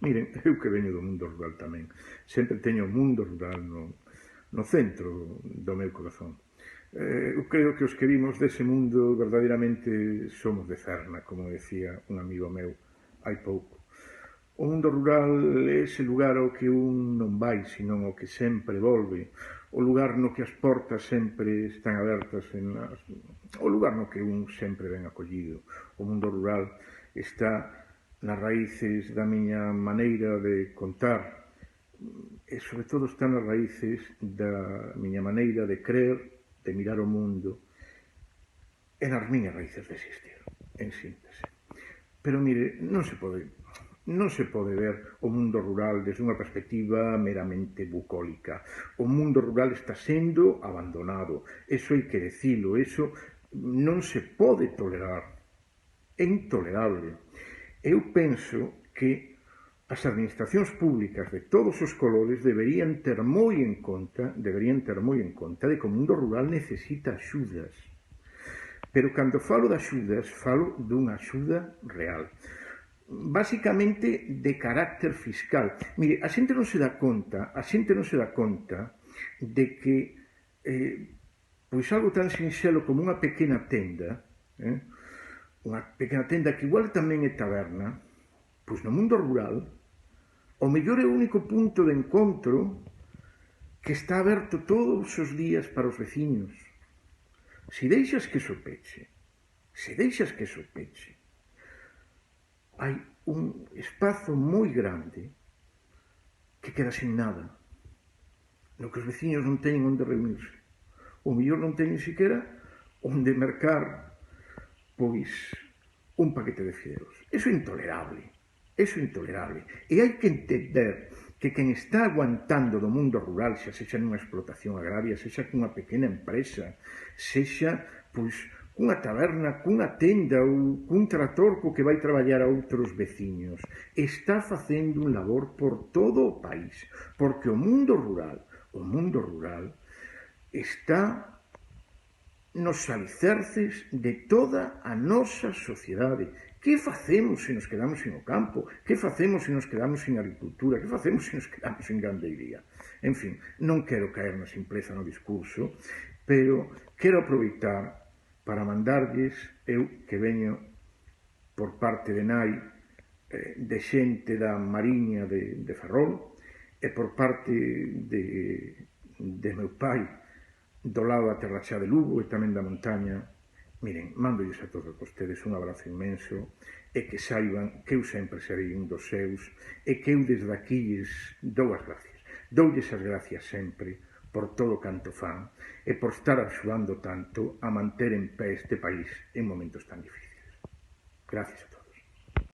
Miren, eu que veño do mundo rural tamén, sempre teño o mundo rural no centro do meu corazón. Eu creo que os que vimos dese mundo verdadeiramente somos de Cerna, como decía un amigo meu hai pouco. O mundo rural é ese lugar ao que un non vai, senón ao que sempre volve. O lugar no que as portas sempre están abertas, o lugar no que un sempre ben acollido. O mundo rural está nas raíces da miña maneira de contar e, sobre todo, está nas raíces da miña maneira de crer, de mirar o mundo e nas miñas raíces de existir, en síntese. Pero, mire, non se pode ver o mundo rural desde unha perspectiva meramente bucólica. O mundo rural está sendo abandonado. Eso hai que decilo, eso non se pode tolerar. É intolerable. Eu penso que as administracións públicas de todos os colores deberían ter moi en conta de que o mundo rural necesita axudas. Pero cando falo de axudas, falo dunha axuda real. Básicamente de carácter fiscal. Mire, a xente non se dá conta de que pois algo tan sinxelo como unha pequena tenda, que igual tamén é taberna, pois no mundo rural, o mellor é o único punto de encontro que está aberto todos os días para os veciños. Se deixas que eso peche, hai un espazo moi grande que queda sin nada, no que os veciños non teñen onde reunirse. O mellor non teñen siquera onde mercar pois un paquete de fideos. Eso é intolerable. E hai que entender que quen está aguantando do mundo rural, xa sexa nunha explotación agraria, sexa cunha pequena empresa, sexa pois cunha taberna, cunha tenda ou cun tractor co que vai traballar a outros veciños, está facendo un labor por todo o país, porque o mundo rural está nos alicerces de toda a nosa sociedade. Que facemos se nos quedamos sin o campo? Que facemos se nos quedamos sin agricultura? Que facemos se nos quedamos sin gandeiría? En fin, non quero caer na simpleza no discurso, pero quero aproveitar para mandarlles, eu que veño por parte de nai de xente da Mariña de Ferrol e por parte de meu pai do lado da Terra Chá de Lugo e tamén da montaña. Miren, mandolles a todos vostedes un abrazo inmenso e que saiban que eu sempre serei un dos seus e que eu desde aquí lles dou as gracias. Doulles as gracias sempre por todo canto fan e por estar axudando tanto a manter en pé este país en momentos tan difíciles. Gracias a todos.